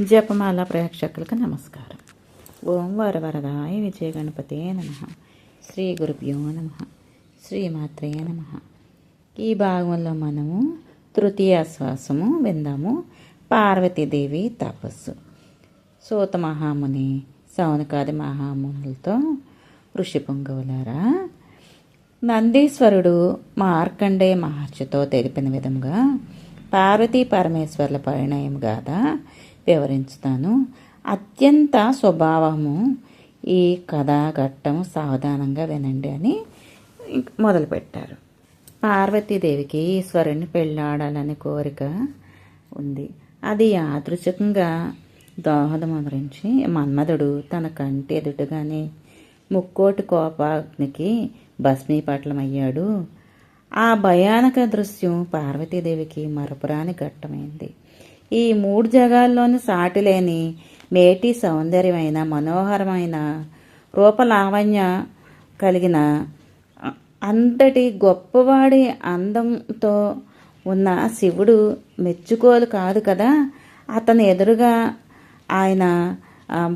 జపమాల ప్రేక్షకులకు నమస్కారం. ఓం వరవరదాయ విజయ గణపతే నమః. శ్రీ గురుభ్యో నమః. శ్రీమాత్రే నమః. ఈ భాగంలో మనము తృతీయ శ్వాసము విందాము. పార్వతీదేవి తపస్సు. సూత మహాముని సౌనకాది మహామునులతో ఋషి పొంగవులారా, నందీశ్వరుడు మార్కండేయ మహర్షితో తెలిపిన విధంగా పార్వతీ పరమేశ్వర్ల పరిణయం గాథ వివరించుతాను. అత్యంత స్వభావము ఈ కథా ఘట్టం, సావధానంగా వినండి అని మొదలుపెట్టారు. పార్వతీదేవికి ఈశ్వరుని పెళ్ళాడాలని కోరిక ఉంది. అది యాదృచ్ఛికంగా దోహదం గురించి మన్మధుడు తన కంటి ఎదుటగానే ముక్కోటి కోపాగ్నికి భస్మీపట్లమయ్యాడు. ఆ భయానక దృశ్యం పార్వతీదేవికి మరపురాని ఘట్టమైంది. ఈ మూడు జగాల్లోని సాటిలేని మేటి సౌందర్యమైన మనోహరమైన రూపలావణ్య కలిగిన అంతటి గొప్పవాడి అందంతో ఉన్న శివుడు మెచ్చుకోలు కాదు కదా. అతని ఎదురుగా ఆయన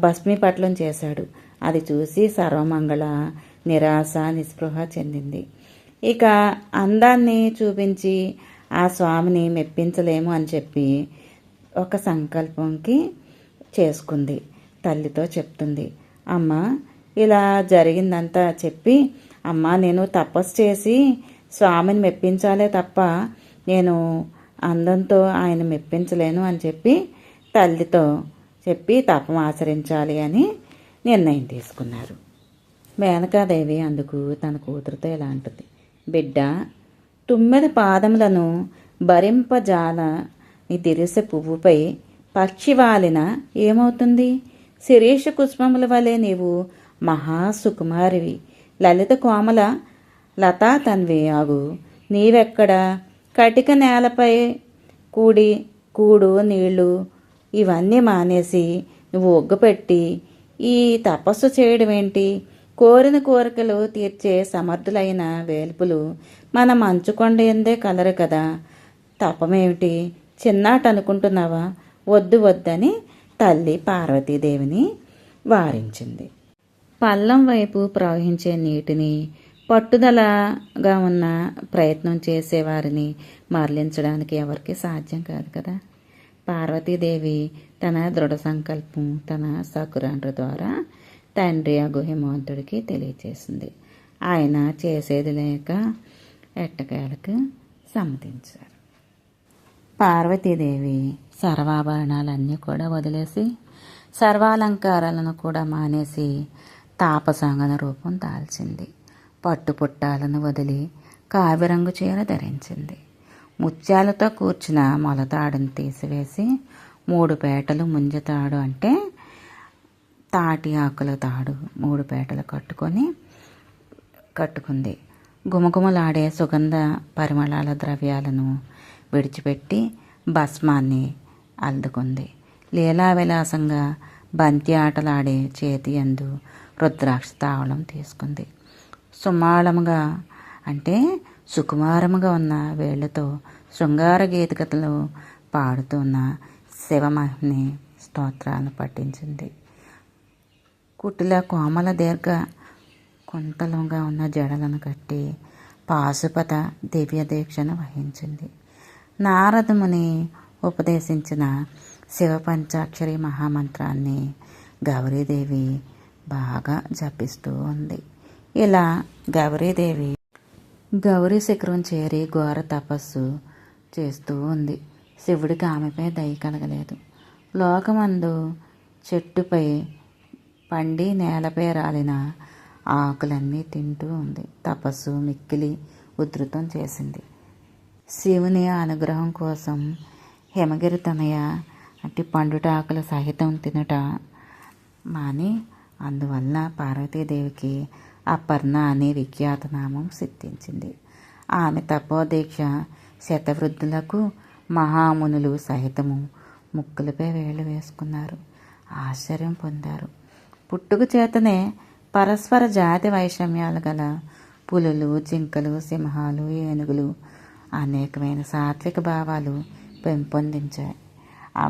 భస్మీపట్లం చేశాడు. అది చూసి సర్వమంగళ నిరాశ నిస్పృహ చెందింది. ఇక అందాన్ని చూపించి ఆ స్వామిని మెప్పించలేము అని చెప్పి ఒక సంకల్పంకి చేసుకుంది. తల్లితో చెప్తుంది, అమ్మ ఇలా జరిగిందంతా చెప్పి, అమ్మ నేను తపస్సు చేసి స్వామిని మెప్పించాలే తప్ప నేను అందంతో ఆయన మెప్పించలేను అని చెప్పి తల్లితో చెప్పి తపం ఆచరించాలి అని నిర్ణయం తీసుకున్నారు. మేనకాదేవి అందుకు తన కూతురుతో ఇలా అంటుంది, బిడ్డ, 9 పాదములను భరింపజాల నీ దిరిసె పువ్వుపై పక్షివాలిన ఏమవుతుంది? శిరీష కుష్మముల వలె నీవు మహాసుకుమారివి, లలిత కోమల లతా తన్వి ఆగు. నీవెక్కడ కటిక నేలపై కూడు నీళ్లు ఇవన్నీ మానేసి నువ్వు ఒగ్గుపెట్టి ఈ తపస్సు చేయడం ఏంటి? కోరిన కోరికలు తీర్చే సమర్థులైన వేల్పులు మన మంచుకొండ ఎందే కలరు కదా. తపమేమిటి చిన్నాట అనుకుంటున్నావా? వద్దు వద్దని తల్లి పార్వతీదేవిని వారించింది. పల్లం వైపు ప్రవహించే నీటిని పట్టుదలగా ఉన్న ప్రయత్నం చేసేవారిని మరలించడానికి ఎవరికి సాధ్యం కాదు కదా. పార్వతీదేవి తన దృఢ సంకల్పం తన సకురాండ్ర ద్వారా తండ్రి అగు హిమవంతుడికి తెలియచేసింది. ఆయన చేసేది లేక ఎట్టకేలకు సమ్మతించారు. పార్వతీదేవి సర్వాభరణాలన్నీ కూడా వదిలేసి సర్వాలంకారాలను కూడా మానేసి తాపసాంగన రూపం దాల్చింది. పట్టుపుట్టాలను వదిలి కావిరంగు చీర ధరించింది. ముత్యాలతో కూర్చున్న మొలతాడును తీసివేసి 3 పేటలు ముంజతాడు అంటే తాటి ఆకుల తాడు 3 పేటలు కట్టుకుంది. గుమగుమలాడే సుగంధ పరిమళాల ద్రవ్యాలను విడిచిపెట్టి భస్మాన్ని అల్దుకుంది. లీలా విలాసంగా బంతి ఆటలాడే చేతి యందు రుద్రాక్ష తావళం తీసుకుంది. సుమాళముగా అంటే సుకుమారముగా ఉన్న వేళ్లతో శృంగార గీతికతలు పాడుతున్న శివమహిని స్తోత్రాలను పఠించింది. కుటిల కోమల దీర్ఘ కుంతలంగా ఉన్న జడలను కట్టి పాశుపత దివ్య దీక్షను వహించింది. నారదముని ఉపదేశించిన శివపంచాక్షరి మహామంత్రాన్ని గౌరీదేవి బాగా జపిస్తూ ఉంది. ఇలా గౌరీదేవి గౌరీ శిఖరం చేరి ఘోర తపస్సు చేస్తూ ఉంది. శివుడికి ఆమెపై దయ కలగలేదు. లోకమందు చెట్టుపై పండి నేలపై రాలిన ఆకులన్నీ తింటూ ఉంది. తపస్సు మిక్కిలి ఉధృతం చేసింది. శివుని అనుగ్రహం కోసం హిమగిరి తనయ అట్టి పండుటాకుల సహితం తినట మాని అందువల్ల పార్వతీదేవికి అపర్ణ అనే విఖ్యాతనామం సిద్ధించింది. ఆమె తపోదీక్ష శతవృద్ధులకు మహామునులు సహితము ముక్కులపై వేళ్ళు వేసుకున్నారు, ఆశ్చర్యం పొందారు. పుట్టుక చేతనే పరస్పర జాతి వైషమ్యాలు గల పులులు, జింకలు, సింహాలు, ఏనుగులు అనేకమైన సాత్విక భావాలు పెంపొందించాయి.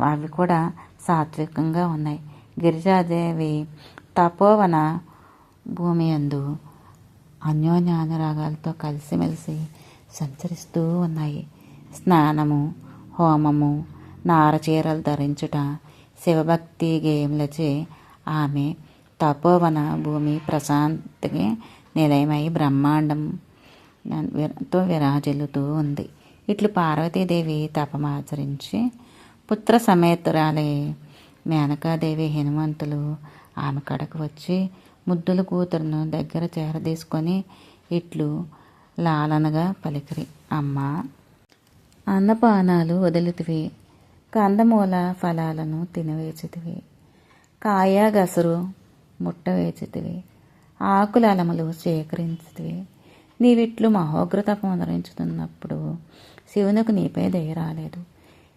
అవి కూడా సాత్వికంగా ఉన్నాయి. గిరిజాదేవి తపోవన భూమి యందు అన్యోన్యానురాగాలతో కలిసిమెలిసి సంచరిస్తూ ఉన్నాయి. స్నానము, హోమము, నారచీరలు ధరించుట, శివభక్తి గేయములచే ఆమె తపోవన భూమి ప్రశాంతికి నిలయమై బ్రహ్మాండంతో విరాజిల్లుతూ ఉంది. ఇట్లు పార్వతీదేవి తపమాచరించి పుత్ర సమేతురాలై మేనకాదేవి హనుమంతులు ఆమె కడకు వచ్చి ముద్దుల కూతురును దగ్గర చేరదీసుకొని ఇట్లు లాలనగా పలికిరి. అమ్మా, అన్నపానాలు వదిలితివి, కందమూల ఫలాలను తినవేచితివి, కాయ గసరు ముట్టవేచితివి, ఆకుల అలములు సేకరించితివి. నీవిట్లు మహోగ్రతపం ధరించుతున్నప్పుడు శివునికి నీపై దయ రాలేదు.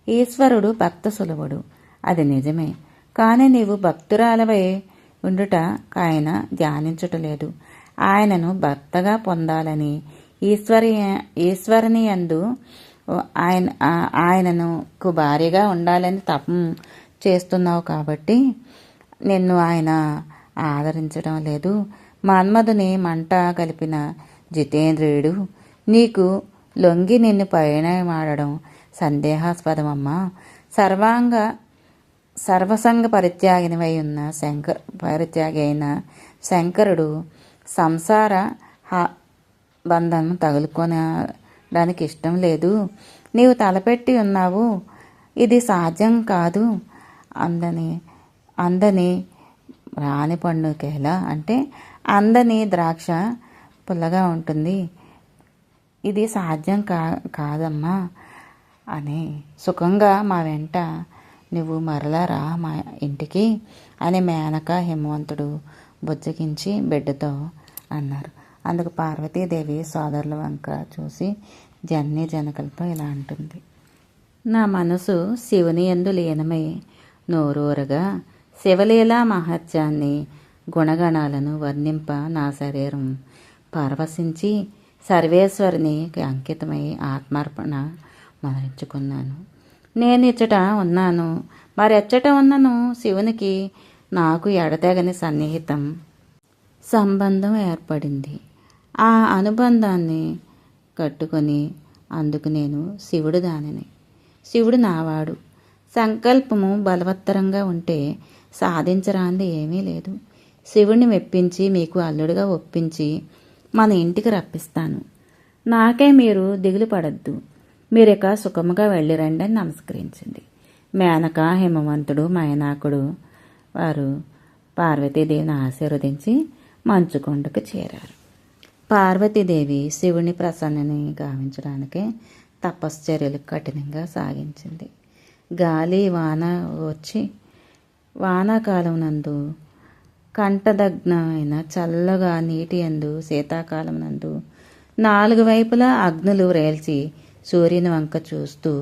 ఈశ్వరుడు భక్త సులభుడు, అది నిజమే. కానీ నీవు భక్తురాలవై ఉండుట ఆయన ధ్యానించుటలేదు. ఆయనను భర్తగా పొందాలని ఈశ్వరుని యందు ఆయనకు భార్యగా ఉండాలని తపం చేస్తున్నావు కాబట్టి నిన్ను ఆయన ఆదరించడం లేదు. మన్మధుని మంట కలిపిన జితేంద్రియుడు నీకు లొంగి నిన్ను పరిణయమాడడం సందేహాస్పదమమ్మా. సర్వసంగ పరిత్యాగినవై ఉన్న పరిత్యాగి అయిన శంకరుడు సంసార బంధం తగులుకోవడానికి ఇష్టం లేదు. నీవు తలపెట్టి ఉన్నావు, ఇది సాధ్యం కాదు. అందని రాని పండుకేలా అంటే అందని ద్రాక్ష పుల్లగా ఉంటుంది, ఇది సాధ్యం కాదమ్మా అని సుఖంగా మా వెంట నువ్వు మరలా రా మా ఇంటికి అని మేనక హిమవంతుడు బుజ్జగించి బిడ్డతో అన్నారు. అందుకు పార్వతీదేవి సోదరుల వంక చూసి జన్ని జనకలతో ఇలా అంటుంది. నా మనసు శివుని యందు లీనమై నోరూరగా శివలీలా మహత్యాన్ని గుణగణాలను వర్ణింప నా శరీరం పరవశించి సర్వేశ్వరుని అంకితమై ఆత్మార్పణ మొదలుచుకున్నాను. నేను ఇచ్చట ఉన్నాను, మరెచ్చట ఉన్నను శివునికి నాకు ఎడతెగని సన్నిహితం సంబంధం ఏర్పడింది. ఆ అనుబంధాన్ని కట్టుకొని అందుకు నేను శివుడు దానిని. శివుడు నావాడు. సంకల్పము బలవత్తరంగా ఉంటే సాధించరాంది ఏమీ లేదు. శివుడిని మెప్పించి మీకు అల్లుడిగా ఒప్పించి మన ఇంటికి రప్పిస్తాను. నాకే మీరు దిగులు పడద్దు, మీరిక సుఖముగా వెళ్ళిరండి అని నమస్కరించింది. మేనక హిమవంతుడు మైనాకుడు వారు పార్వతీదేవిని ఆశీర్వదించి మంచుకొండకు చేరారు. పార్వతీదేవి శివుని ప్రసన్నని గావించడానికి తపశ్చర్యలు కఠినంగా సాగించింది. గాలి వాన వచ్చి వానాకాలం నందు కంటదగ్నమైన చల్లగా నీటి యందు శీతాకాలం నందు 4 వైపులా అగ్నులు రేల్చి సూర్యుని వంక చూస్తూ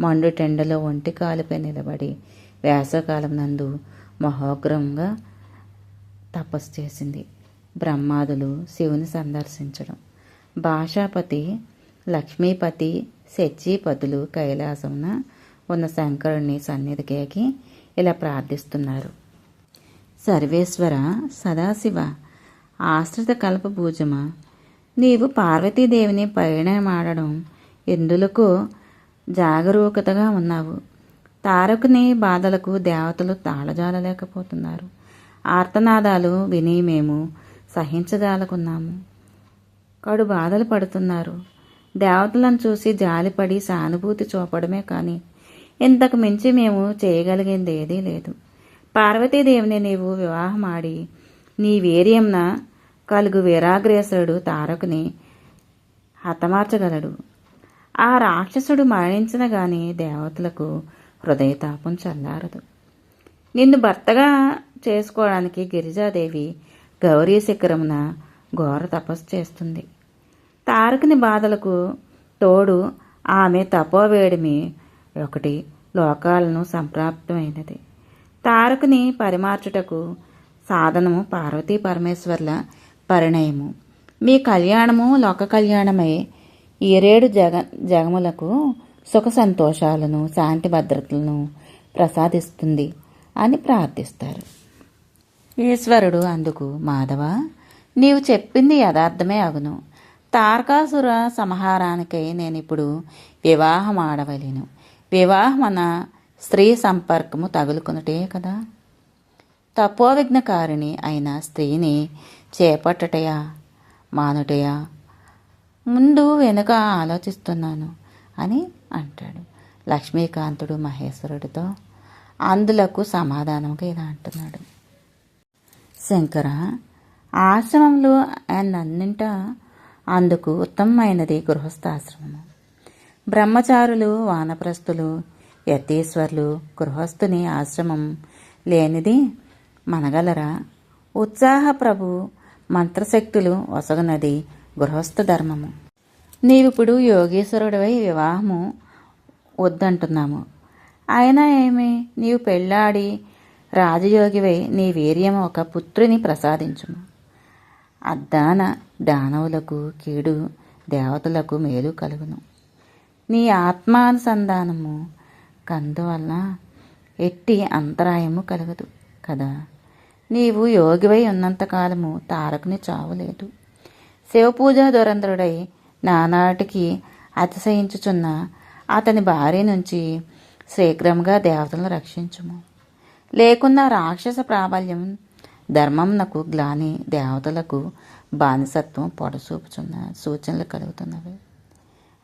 మండుటెండలో ఒంటి కాలుపై నిలబడి వేసవకాలం నందు మహోగ్రంగా తపస్సు చేసింది. బ్రహ్మాదులు శివుని సందర్శించడం, భాషాపతి, లక్ష్మీపతి, శచీపతులు కైలాసమున ఉన్న శంకరుని సన్నిధికేకి ఇలా ప్రార్థిస్తున్నారు. సర్వేశ్వర సదాశివ ఆశ్రిత కల్ప భూజమా, నీవు పార్వతీదేవిని పరిణయమాడడం ఎందులకు జాగరూకతగా ఉన్నావు. తారకుని బాధలకు దేవతలు తాళజాలలేకపోతున్నారు. ఆర్తనాదాలు విని మేము సహించజాలకున్నాము. కడు బాధలు పడుతున్నారు. దేవతలను చూసి జాలిపడి సానుభూతి చూపడమే కానీ ఇంతకు మించి మేము చేయగలిగింది ఏదీ లేదు. పార్వతీదేవిని నీవు వివాహమాడి నీ వీర్యంన కలుగు వీరాగ్రేసుడు తారకుని హతమార్చగలడు. ఆ రాక్షసుడు మరణించిన గాని దేవతలకు హృదయతాపం చల్లారదు. నిన్ను భర్తగా చేసుకోవడానికి గిరిజాదేవి గౌరీ శిఖరమున ఘోర తపస్సు చేస్తుంది. తారకుని బాధలకు తోడు ఆమె తపోవేడిమి ఒకటి లోకాలను సంప్రాప్తమైనది. తారకుని పరిమార్చుటకు సాధనము పార్వతీ పరమేశ్వర్ల పరిణయము. మీ కళ్యాణము లోక కళ్యాణమై 7 జగములకు సుఖ సంతోషాలను శాంతి భద్రతలను ప్రసాదిస్తుంది. అని ప్రార్థిస్తారు. ఈశ్వరుడు అందుకు, మాధవ, నీవు చెప్పింది యథార్థమే అగును. తారకాసుర సంహారానికై నేనిప్పుడు వివాహం ఆడవలేను. వివాహమన స్త్రీ సంపర్కము తగులుకున్నటే కదా. తపోవిఘ్నకారిణి అయిన స్త్రీని చేపట్టటయా మానుటయా ముందు వెనుక ఆలోచిస్తున్నాను అని అంటాడు. లక్ష్మీకాంతుడు మహేశ్వరుడితో అందులకు సమాధానంగా ఇలా అంటున్నాడు. శంకర, ఆశ్రమంలో అన్నింట అందుకు ఉత్తమమైనది గృహస్థాశ్రమము. బ్రహ్మచారులు, వానప్రస్థులు, యతీశ్వరులు గృహస్థుని ఆశ్రమం లేనిది మనగలరా? ఉత్సాహ ప్రభు మంత్రశక్తులు ఒసగనది గృహస్థ ధర్మము. నీవిప్పుడు యోగేశ్వరుడివై వివాహము వద్దంటున్నాము. అయినా ఏమి, నీవు పెళ్ళాడి రాజయోగివై నీ వీర్యము ఒక పుత్రుని ప్రసాదించుము. అద్దాన దానవులకు కీడు, దేవతలకు మేలు కలుగును. నీ ఆత్మానుసంధానము కందువలన ఎట్టి అంతరాయము కలగదు కదా. నీవు యోగివై ఉన్నంతకాలము తారకుని చావులేదు. శివపూజా దురంధరుడై నానాటికి అతిశయించుచున్న అతని భార్య నుంచి శీఘ్రంగా దేవతలను రక్షించుము. లేకున్నా రాక్షస ప్రాబల్యం ధర్మంనకు గ్లాని, దేవతలకు బానిసత్వం పొడసూపుచున్న సూచనలు కలుగుతున్నవి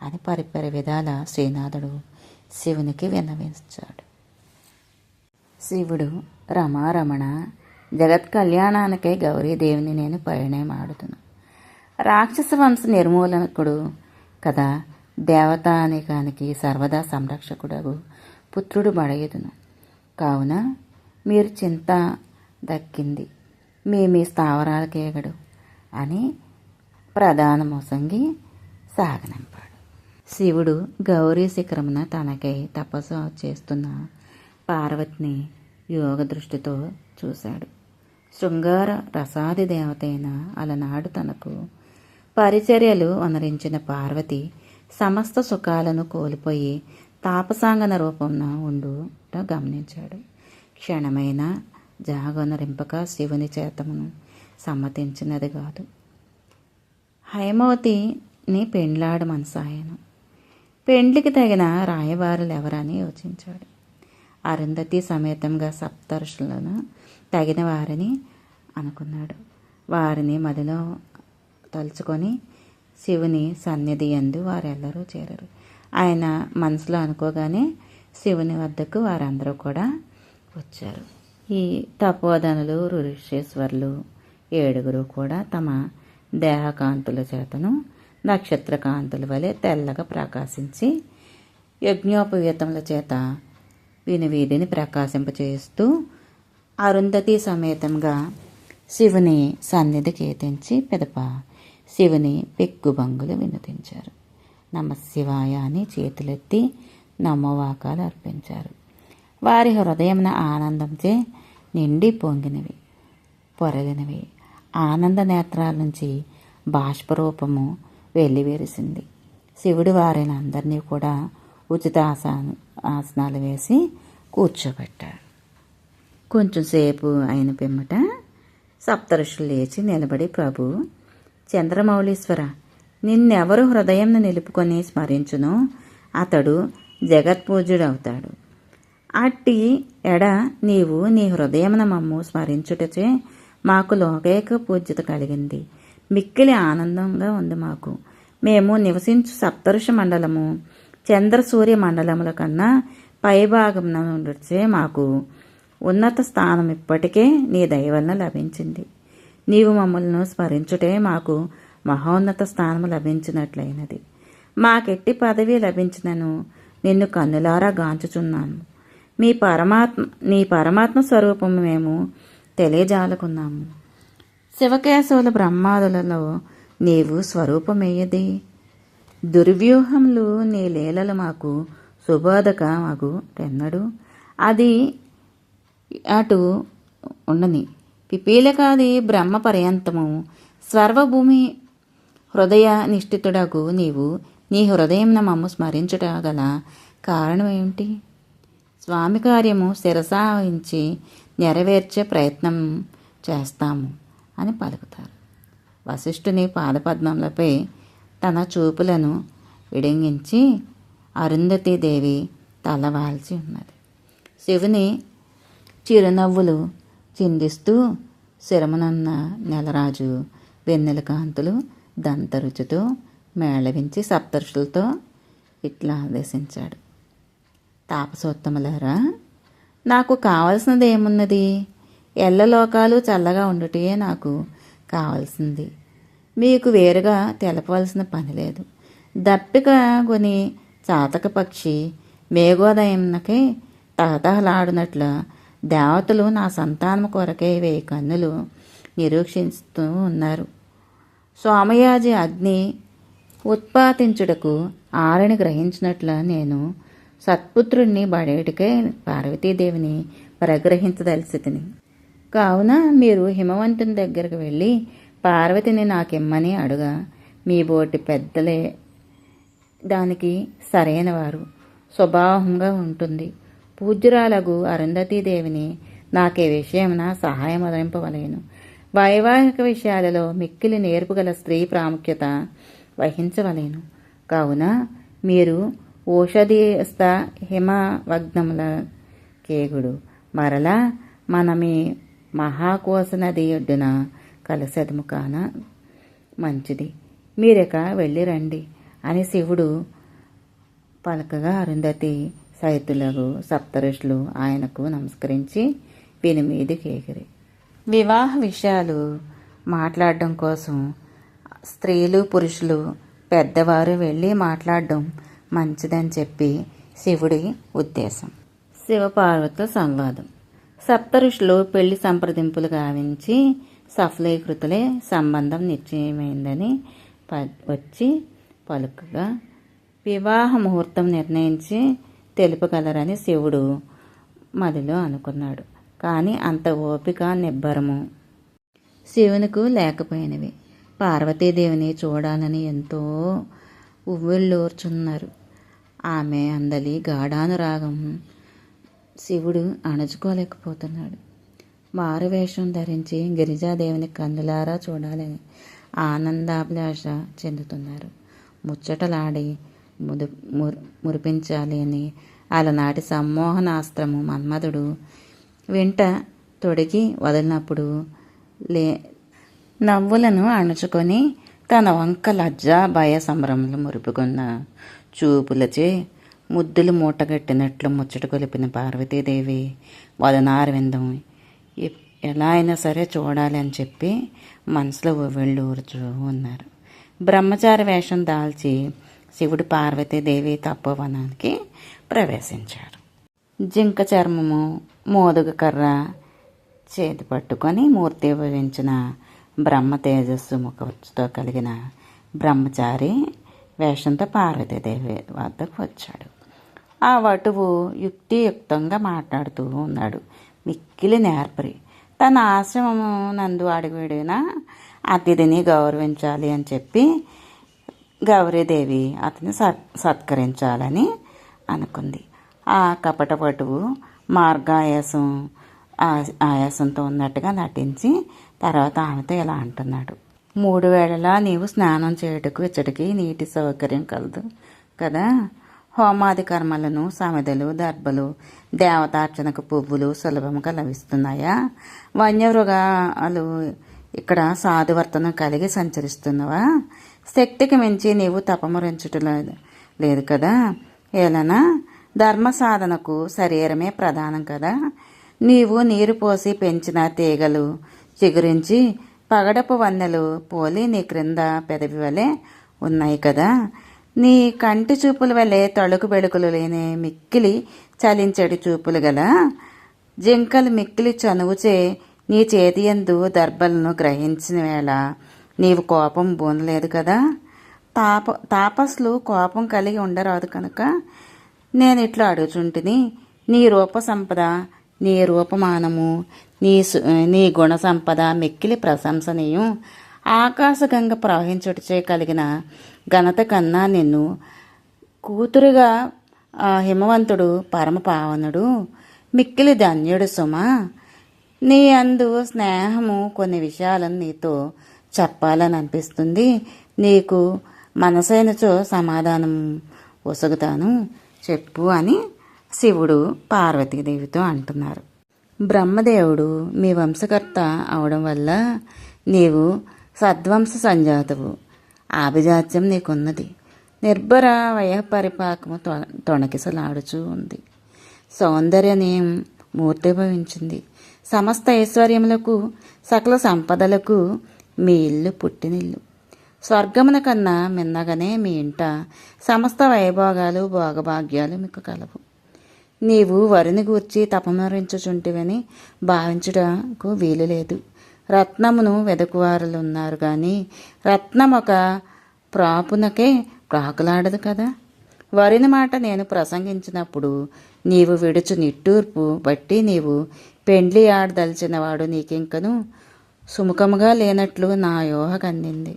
అని పరిపరి విధాల శ్రీనాథుడు శివునికి విన్నవించాడు. శివుడు, రమారమణ, జగత్ కళ్యాణానికై గౌరీదేవిని నేను పరిణయమాడుతును. రాక్షస వంశ నిర్మూలనకుడు కదా, దేవతానికానికి సర్వదా సంరక్షకుడగు పుత్రుడు బడయుదును. కావున మీరు చింత దక్కింది మీ స్థావరాలకేగడు అని ప్రధాన మోసంగి సాగనంపాడు. శివుడు గౌరీ శిఖరమున తనకై తపస్సు చేస్తున్న పార్వతిని యోగ దృష్టితో చూశాడు. శృంగార రసాది దేవతైన అలనాడు తనకు పరిచర్యలు వనరించిన పార్వతి సమస్త సుఖాలను కోల్పోయి తాపసాంగన రూపంన ఉండుట గమనించాడు. క్షణమైన జాగొనరింపక శివుని చేతమును సమ్మతించినది కాదు. హైమవతిని పెండ్లాడు మనసాయను. పెండ్లికి తగిన రాయబారులు ఎవరని యోచించాడు. అరుంధతి సమేతంగా సప్తర్షులను తగిన వారిని అనుకున్నాడు. వారిని మదిలో తలుచుకొని శివుని సన్నిధి యందు వారెల్లరూ చేరరు. ఆయన మనసులో అనుకోగానే శివుని వద్దకు వారందరూ కూడా వచ్చారు. ఈ తపోధనులు, ఋషీశ్వరులు 7 కూడా తమ దేహకాంతుల చేతను నక్షత్ర కాంతుల వలె తెల్లగా ప్రకాశించి యజ్ఞోపవీతముల చేత వీధిని ప్రకాశింపచేస్తూ అరుంధతి సమేతంగా శివుని సన్నిధి కీర్తించి పిదప శివుని పెక్కుబంగులు వినతించారు. నమశివాయ అని చేతులెత్తి నమ్మవాకాలు అర్పించారు. వారి హృదయమున ఆనందంచే నిండి పొంగినవి, పొరలినవి. ఆనంద నేత్రాల నుంచి బాష్పరూపము వెల్లివిరిసింది. శివుడు వారిని అందరినీ కూడా ఉచిత ఆసనాలు వేసి కూర్చోబెట్టాడు. కొంచెం సేపు అయిన పిమ్మట సప్తఋషులు లేచి నిలబడి, ప్రభు చంద్రమౌళీశ్వర, నిన్నెవరు హృదయంను నిలుపుకొని స్మరించునో అతడు జగత్పూజ్యుడవుతాడు. అట్టి ఎడ నీవు నీ హృదయమున మమ్ము స్మరించుటచే మాకు లోకైక పూజ్యత కలిగింది. మిక్కిలి ఆనందంగా ఉంది మాకు. మేము నివసించు సప్తఋషి మండలము చంద్ర సూర్య మండలముల కన్నా పైభాగమున ఉండొచ్చే మాకు ఉన్నత స్థానం ఇప్పటికే నీ దయ వలన లభించింది. నీవు మమ్మల్ని స్మరించుటే మాకు మహోన్నత స్థానము లభించినట్లయినది. మాకెట్టి పదవి లభించినను నిన్ను కన్నులారా గాంచుచున్నాము. నీ పరమాత్మ స్వరూపము మేము తెలియజాలకున్నాము. శివకేశవుల బ్రహ్మాదులలో నీవు స్వరూపమేయది. దుర్వ్యూహములు నీ లీలలు మాకు సుబోధక మగు తెన్నడు. అది అటు ఉండని పిపీలకాది బ్రహ్మ పర్యంతము సర్వభూమి హృదయ నిష్ఠితుడగు నీవు నీ హృదయంన మమ్ము స్మరించుట గల కారణమేమిటి? స్వామి కార్యము శిరసావహించి నెరవేర్చే ప్రయత్నం చేస్తాము అని పలుకుతారు. వశిష్ఠుని పాదపద్మములపై తన చూపులను విడింగించి అరుంధతీదేవి తలవాల్చి ఉన్నది. శివుని చిరునవ్వులు చిందిస్తూ శిరమునన్న నెలరాజు వెన్నెల కాంతులు దంతరుచితో మేళవించి సప్తర్షులతో ఇట్లా ఆదేశించాడు. తాపసోత్తములారా, నాకు కావలసినది ఏమున్నది? ఎల్లలోకాలు చల్లగా ఉండుటే నాకు కావలసింది. మీకు వేరుగా తెలపవలసిన పని లేదు. దప్పిక కొని చాతక పక్షి మేఘోదయంనకే తహతహలాడినట్ల దేవతలు నా సంతానం కొరకే 1000 కన్నులు నిరీక్షిస్తూ ఉన్నారు. సోమయాజి అగ్ని ఉత్పాతించుటకు ఆరని గ్రహించినట్ల నేను సత్పుత్రుణ్ణి బడేటికే పార్వతీదేవిని పరిగ్రహించదలిసితిని. కావున మీరు హిమవంతుని దగ్గరకు వెళ్ళి పార్వతిని నాకిమ్మని అడుగా. మీ బోటి పెద్దలే దానికి సరైన వారు. స్వభావంగా ఉంటుంది. పూజ్యురాలగు అరుంధతీదేవిని నాకే విషయమున సహాయం అందింపవలేను. వైవాహిక విషయాలలో మిక్కిలి నేర్పుగల స్త్రీ ప్రాముఖ్యత వహించవలేను. కావున మీరు ఓషధీస్త హిమవగ్నముల కేగుడు మరలా మనమి మహాకోశ నది ఒడ్డున కలసెదము కాన మంచిది. మీరిక వెళ్ళి రండి అని శివుడు పలకగా అరుంధతి సైతులకు సప్తఋషులు ఆయనకు నమస్కరించి వినిమీదికి ఎగిరి వివాహ విషయాలు మాట్లాడడం కోసం స్త్రీలు పురుషులు పెద్దవారు వెళ్ళి మాట్లాడడం మంచిదని చెప్పి శివుడి ఉద్దేశం. శివపార్వతుల సంవాదం. సప్తఋషులు పెళ్లి సంప్రదింపులు గావించి సఫలీకృతులే సంబంధం నిశ్చయమైందని వచ్చి పలుకగా వివాహ ముహూర్తం నిర్ణయించి తెలుపగలరని శివుడు మదిలో అనుకున్నాడు. కానీ అంత ఓపిక నిబ్బరము శివునికి లేకపోయినవి. పార్వతీదేవిని చూడాలని ఎంతో ఉవ్విళ్ళూర్చున్నారు. ఆమె అందలి గాఢానురాగం శివుడు అణుచుకోలేకపోతున్నాడు. మారువేషం ధరించి గిరిజాదేవిని కన్నులారా చూడాలని ఆనందాభిలాష చెందుతున్నారు. ముచ్చటలాడి మురిపించాలి అని అలనాటి సమ్మోహనాస్త్రము మన్మధుడు వెంట తొడిగి వదిలినప్పుడు నవ్వులను అణుచుకొని తన వంక లజ్జ భయ సంభ్రమలు మురుపుకున్న చూపులచే ముద్దులు మూటగట్టినట్లు ముచ్చట కొలిపిన పార్వతీదేవి వదనారవిందం ఎలా అయినా సరే చూడాలి అని చెప్పి మనసులో వెళ్ళూరుచూ ఉన్నారు. బ్రహ్మచారి వేషం దాల్చి శివుడు పార్వతీదేవి తపోవనానికి ప్రవేశించాడు. జింక చర్మము మోదుగ కర్ర చేతి పట్టుకొని మూర్తి భవించిన బ్రహ్మ తేజస్సు ముఖతో కలిగిన బ్రహ్మచారి వేషంతో పార్వతీదేవి వద్దకు వచ్చాడు. ఆ వటువు యుక్తియుక్తంగా మాట్లాడుతూ ఉన్నాడు. మిక్కిలి నేర్పరి. తన ఆశ్రమము నందు అడుగుడిన అతిథిని గౌరవించాలి అని చెప్పి గౌరీదేవి అతన్ని సత్కరించాలని అనుకుంది. ఆ కపట పటువు మార్గాయాసం ఆయాసంతో ఉన్నట్టుగా నటించి తర్వాత ఆమెతో ఇలా అంటున్నాడు. 3 వేళలా నీవు స్నానం చేయుటకు ఇచ్చటికి నీటి సౌకర్యం కలదు కదా. హోమాది కర్మలను సమిదలు దర్భలు దేవతార్చనకు పువ్వులు సులభముగా లభిస్తున్నాయా? వన్యమృగాలు ఇక్కడ సాధువర్తనం కలిగి సంచరిస్తున్నవా? శక్తికి మించి నీవు తపమురించటం లేదు కదా. ఏలనా ధర్మ సాధనకు శరీరమే ప్రధానం కదా. నీవు నీరు పోసి పెంచిన తీగలు చిగురించి పగడపు వన్నెలు పోలి నీ క్రింద పెదవి వలె ఉన్నాయి కదా. నీ కంటి చూపుల వలె తళుకు బెడుకులు లేని మిక్కిలి చలించడి చూపులు గల జింకలు మిక్కిలి చనువుచే నీ చేతి యందు దర్భలను గ్రహించిన వేళ నీవు కోపం బూనలేదు కదా. తాపస్లు కోపం కలిగి ఉండరాదు కనుక నేను ఇట్లా అడుగుచుంటిని. నీ రూప సంపద, నీ రూపమానము, నీ గుణ సంపద మిక్కిలి ప్రశంసనీయం. ఆకాశగంగ ప్రవహించుటచే కలిగిన ఘనత కన్నా నిన్ను కూతురుగా ఆ హిమవంతుడు పరమ పావనుడు, మిక్కిలి ధన్యుడు సుమా. నీ అందు స్నేహము కొన్ని విషయాలను నీతో చెప్పాలని అనిపిస్తుంది. నీకు మనసైనచో సమాధానం ఒసగుతాను, చెప్పు అని శివుడు పార్వతీదేవితో అంటున్నారు. బ్రహ్మదేవుడు మీ వంశకర్త అవడం వల్ల నీవు సద్వంశ సంజాతవు. ఆభిజాత్యం నీకున్నది. నిర్భర వయపరిపాకము తొణకిసలాడుచూ ఉంది. సౌందర్యనీయం మూర్తిభవించింది. సమస్త ఐశ్వర్యములకు సకల సంపదలకు మీ ఇల్లు పుట్టినిల్లు. స్వర్గమున కన్నా మిన్నగానే మీ ఇంట సమస్త వైభోగాలు భోగభాగ్యాలు మీకు కలవు. నీవు వరిని గూర్చి తపమరించుచుంటివని భావించుటకు వీలు లేదు. రత్నమును వెదకువారులున్నారు కానీ రత్నం ఒక ప్రాపునకే ప్రాకులాడదు కదా. వరిని మాట నేను ప్రసంగించినప్పుడు నీవు విడుచు నిట్టూర్పు బట్టి నీవు పెండ్లి ఆడదలిచిన వాడు నీకింకను సుముఖముగా లేనట్లు నా యోహ కందింది.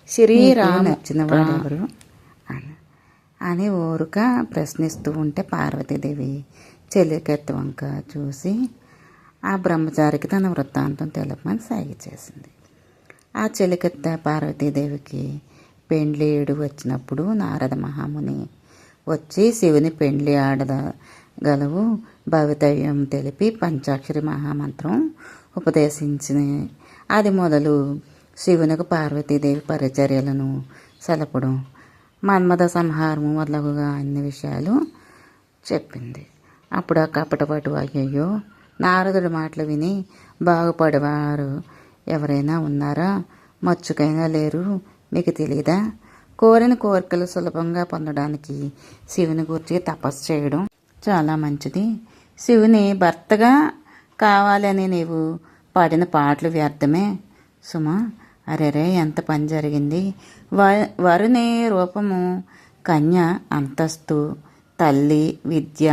శ్రీరామ నచ్చిన వాడెవరు అని ఊరుక ప్రశ్నిస్తూ ఉంటే పార్వతీదేవి చెలికెత్త వంక చూసి ఆ బ్రహ్మచారికి తన వృత్తాంతం తెలపమని సాగి చేసింది. ఆ చెలికెత్త పార్వతీదేవికి పెండ్లీడు వచ్చినప్పుడు నారద మహాముని వచ్చి శివుని పెండ్లి ఆడగలవు భవితవ్యం తెలిపి పంచాక్షరి మహామంత్రం ఉపదేశించిన అది మొదలు శివునికి పార్వతీదేవి పరిచర్యలను సలపడం, మన్మథ సంహారము మొదలగుగా అన్ని విషయాలు చెప్పింది. అప్పుడు ఆ కపటపటు అయ్యయ్యో, నారదుడి మాటలు విని బాగుపడేవారు ఎవరైనా ఉన్నారా? మచ్చుకైనా లేరు, మీకు తెలియదా? కోరిన కోరికలు సులభంగా పొందడానికి శివుని గురించి తపస్సు చేయడం చాలా మంచిది. శివుని భర్తగా కావాలని నీవు పాడిన పాటలు వ్యర్థమే సుమా. అరెరే, ఎంత పని జరిగింది! వరుని రూపము, కన్య అంతస్తు, తల్లి విద్య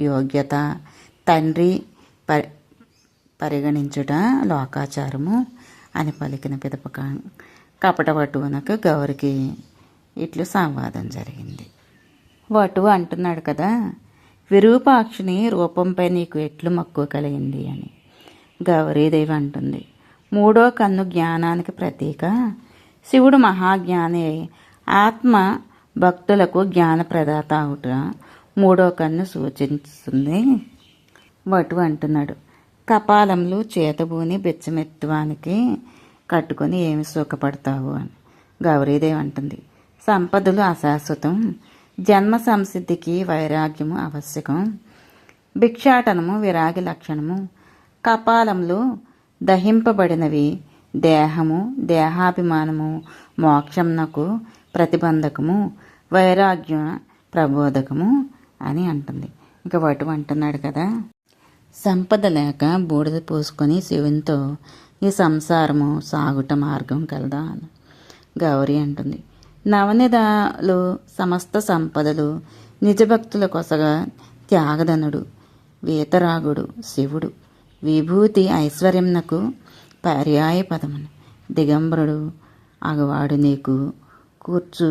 యోగ్యత, తండ్రి పరిగణించుట లోకాచారము అని పలికిన పిదప కపటవటువునకు గౌరికి ఇట్లు సంవాదం జరిగింది. వటువు అంటున్నాడు కదా, విరూపాక్షుని రూపంపై నీకు ఎట్లు మక్కువ కలిగింది అని. గౌరీదేవి అంటుంది, మూడో కన్ను జ్ఞానానికి ప్రతీక. శివుడు మహాజ్ఞాని ఆత్మ భక్తులకు జ్ఞాన ప్రదాత అవుట మూడో కన్ను సూచిస్తుంది. వటువు అంటున్నాడు, కపాలంలో చేతబూని బెచ్చమెత్తువానికి కట్టుకొని ఏమి సుఖపడతావు అని. గౌరీదేవి అంటుంది, సంపదలు అశాశ్వతం, జన్మ సంసిద్ధికి వైరాగ్యము ఆవశ్యకం, భిక్షాటనము విరాగి లక్షణము. కపాలంలో దహింపబడినవి దేహము, దేహాభిమానము మోక్షంనకు ప్రతిబంధకము, వైరాగ్య ప్రబోధకము అని అంటుంది. ఇంకా వటువు అంటున్నాడు కదా, సంపద లేక బూడిద పూసుకొని శివునితో ఈ సంసారము సాగుట మార్గం కలదా అని. గౌరీ అంటుంది, నవనిధాలు సమస్త సంపదలు నిజభక్తుల కొసగా త్యాగధనుడు వీతరాగుడు శివుడు. విభూతి ఐశ్వర్యంనకు పర్యాయ పదమును. దిగంబరుడు అగవాడు నీకు కూర్చు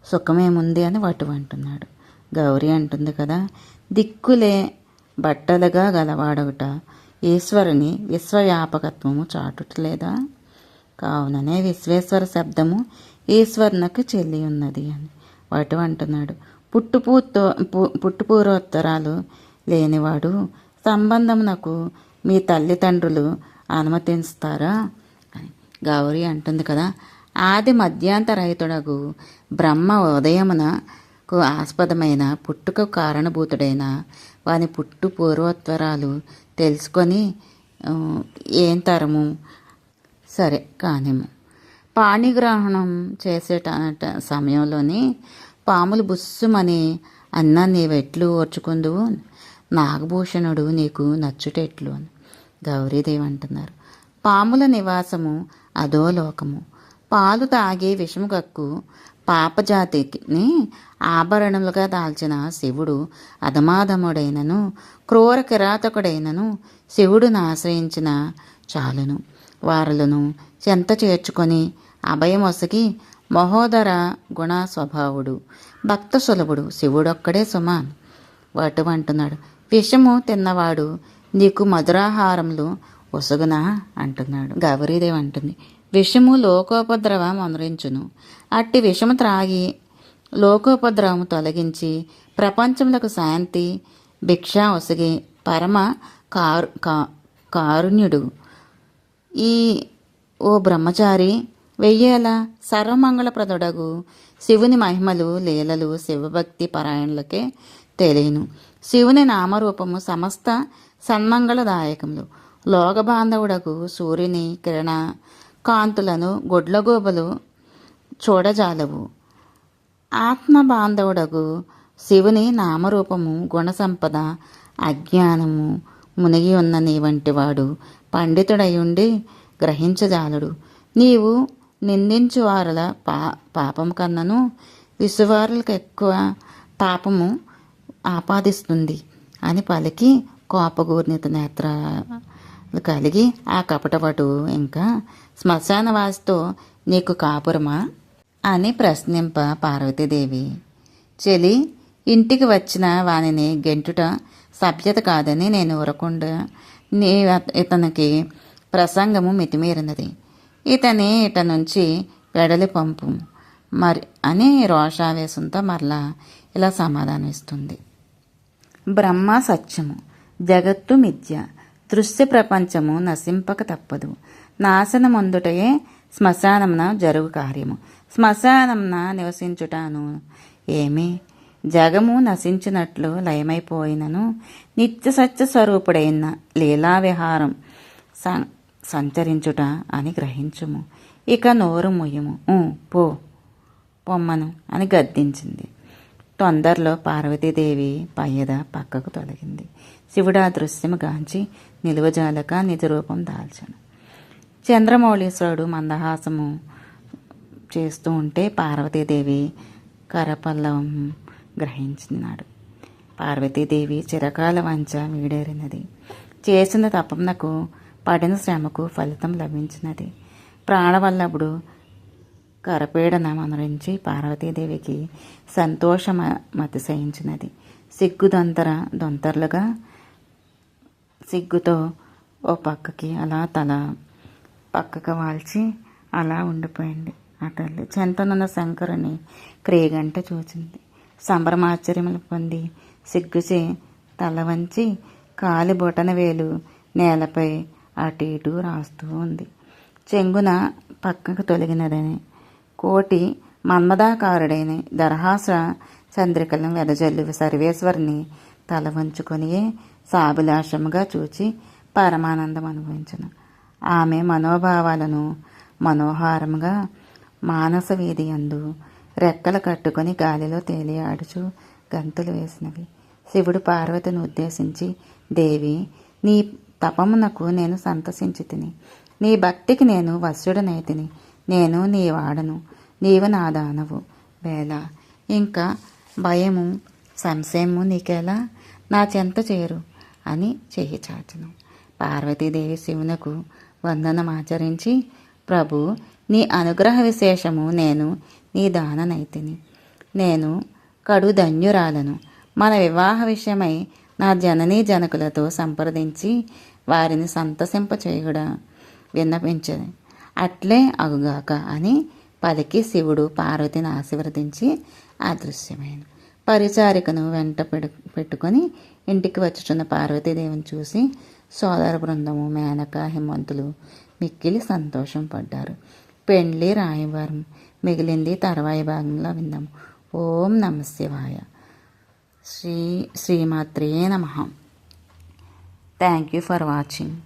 సుఖమేముంది అని వటువు అంటున్నాడు. గౌరీ అంటుంది కదా, దిక్కులే బట్టలుగా గలవాడొకట ఈశ్వరుని విశ్వవ్యాపకత్వము చాటుటలేదా? కావుననే విశ్వేశ్వర శబ్దము ఈశ్వరునకు చెల్లి ఉన్నది అని వటువు అంటున్నాడు. పుట్టుపూర్వోత్తరాలు లేనివాడు సంబంధమునకు మీ తల్లిదండ్రులు అనుమతిస్తారా అని. గౌరీ అంటుంది కదా, ఆది మధ్యాంతరహితుడగు బ్రహ్మ ఉదయమునకు ఆస్పదమైన పుట్టుక కారణభూతుడైన వాని పుట్టు పూర్వోత్తరాలు తెలుసుకొని ఏం తరము సరే కానిము. పాణిగ్రహణం చేసేట సమయంలోని పాములు బుస్సుమని అన్నా నీవెట్లు ఓర్చుకుందువు? నాగభూషణుడు నీకు నచ్చుటెట్లు అని గౌరీదేవి అంటున్నారు. పాముల నివాసము అధోలోకము. పాలు తాగి విషము కక్కు పాపజాతిని ఆభరణములుగా దాల్చిన శివుడు అధమాధముడైనను క్రూర కిరాతకుడైనను శివుడును ఆశ్రయించిన చాలును. వారలను చెంత చేర్చుకొని అభయమొసగి మహోదర గుణ స్వభావుడు భక్త సులభుడు శివుడొక్కడే సుమా. వటు అంటున్నాడు. విషము తిన్నవాడు నీకు మధురాహారములు ఒసగునా అంటున్నాడు. గౌరీదేవి అంటుంది, విషము లోకోపద్రవం అనురించును. అట్టి విషము త్రాగి లోకోపద్రవము తొలగించి ప్రపంచములకు శాంతి భిక్ష ఒసగి పరమ కారుణ్యుడు ఈ ఓ బ్రహ్మచారి వెయ్యేల సర్వమంగళప్రదుడగు శివుని మహిమలు లీలలు శివభక్తి పరాయణులకే తెలియను. శివుని నామరూపము సమస్త సన్మంగళదాయకములు. లోకబాంధవుడకు సూర్యుని కిరణ కాంతులను గొడ్లగోబలు చూడజాలవు. ఆత్మబాంధవుడకు శివుని నామరూపము గుణసంపద అజ్ఞానము మునిగి ఉన్న నీ వంటి వాడు పండితుడయుండి గ్రహించజాలడు. నీవు నిందించు వారుల పాపము కన్నను విసువారులకు ఎక్కువ పాపము ఆపాదిస్తుంది అని పలికి కోపగూర్నిత నేత్రాలు కలిగి ఆ కపటపటు ఇంకా శ్మశానవాసితో నీకు కాపురమా అని ప్రశ్నింప పార్వతీదేవి, చెలి ఇంటికి వచ్చిన వానిని గెంటుట సభ్యత కాదని నేను ఊరకుండా ఇతనికి ప్రసంగము మితిమీరినది. ఇతని ఇట నుంచి వెడలి పంపు మరి అని రోషావేశంతో మరలా ఇలా సమాధానం ఇస్తుంది. బ్రహ్మ సత్యము, జగత్తు మిథ్య, దృశ్య ప్రపంచము నశింపక తప్పదు. నాశనమందుటయే శ్మశానమున జరుగు కార్యము. శ్మశానమున నివసించుటాను ఏమి జగము నశించినట్లు లయమైపోయినను నిత్య సత్య స్వరూపుడైన లీలా విహారం సంచరించుట అని గ్రహించుము. ఇక నోరు ముయ్యము, పొమ్మను అని గద్దించింది. తొందరలో పార్వతీదేవి పయ్యద పక్కకు తొలగింది. శివుడు ఆ దృశ్యము గాంచి నిలువజాలక నిజ రూపం దాల్చను. చంద్రమౌళీశ్వరుడు మందహాసము చేస్తూ ఉంటే పార్వతీదేవి కరపల్లవం గ్రహించినాడు. పార్వతీదేవి చిరకాల వంచ వీడేరినది. చేసిన తపమునకు పడిన శ్రమకు ఫలితం లభించినది. ప్రాణవల్లభుడు కరపీడన మనరించి పార్వతీదేవికి సంతోషమతిశయించినది. దొంతర్లుగా సిగ్గుతో ఓ పక్కకి అలా తల పక్కకు వాల్చి అలా ఉండిపోయింది. ఆ తల్లి చెంతనున్న శంకరుని క్రియగంట చూచింది. సంభ్రమాశ్చర్యములు పొంది సిగ్గుచే తల వంచి కాలి బొటన వేలు నేలపై అటు ఇటు రాస్తూ ఉంది. చెంగున పక్కకు తొలగినదని కోటి మన్మదాకారుడైన దరహాస చంద్రికలను వెదజల్లు సర్వేశ్వరిని తల వంచుకొనియే సాభిలాషముగా చూచి పరమానందం అనుభవించను. ఆమె మనోభావాలను మనోహారముగా మానస వీధి యందు రెక్కలు కట్టుకొని గాలిలో తేలియాడుచు గంతులు వేసినవి. శివుడు పార్వతిని ఉద్దేశించి, దేవి, నీ తపమునకు నేను సంతసించి తిని, నీ భక్తికి నేను వశ్యుడనైతిని. నేను నీ వాడను, నీవు నా దానవు. వేళ ఇంకా భయము సంశయము నీకెలా నా చెంత చేరు అని చెయ్యి చాచును. పార్వతీదేవి శివునకు వందనమాచరించి, ప్రభు, నీ అనుగ్రహ విశేషము నేను నీ దాననైతిని. నేను కడు ధన్యురాలను. మన వివాహ విషయమై నా జననీ జనకులతో సంప్రదించి వారిని సంతసింపచేయుడా విన్నపించది. అట్లే అగుగాక అని పలికి శివుడు పార్వతిని ఆశీర్వదించి అదృశ్యమైన పరిచారికను వెంట పెట్టుకొని ఇంటికి వచ్చుచున్న పార్వతీదేవిని చూసి సోదర బృందము మేనక హిమంతులు మిక్కిలి సంతోషం పడ్డారు. పెండ్లి రాయవారం మిగిలింది తర్వాయి భాగంలో విందాము. ఓం నమ శివాయ. శ్రీమాత్రే నమః. Thank you for watching.